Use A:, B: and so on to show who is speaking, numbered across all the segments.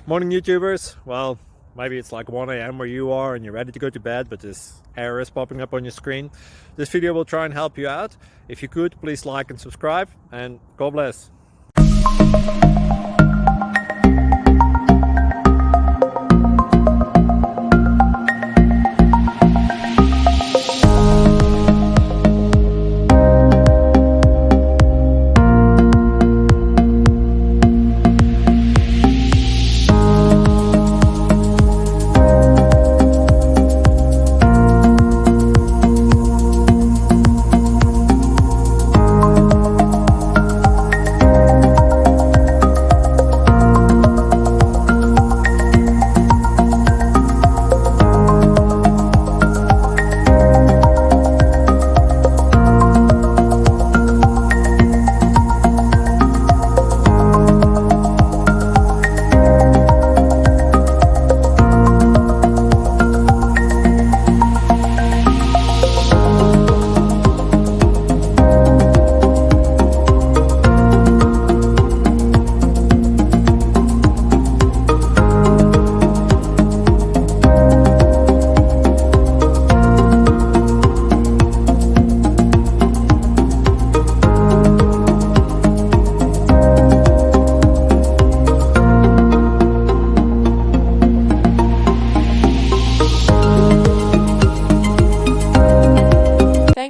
A: Morning YouTubers. Well, maybe it's like 1 a.m. where you are and you're ready to go to bed, but this error is popping up on your screen. This video will try and help you out. If you could, please like and subscribe, and God bless.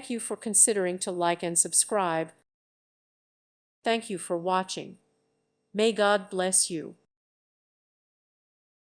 B: Thank you for considering to like and subscribe. Thank you for watching. May God bless you.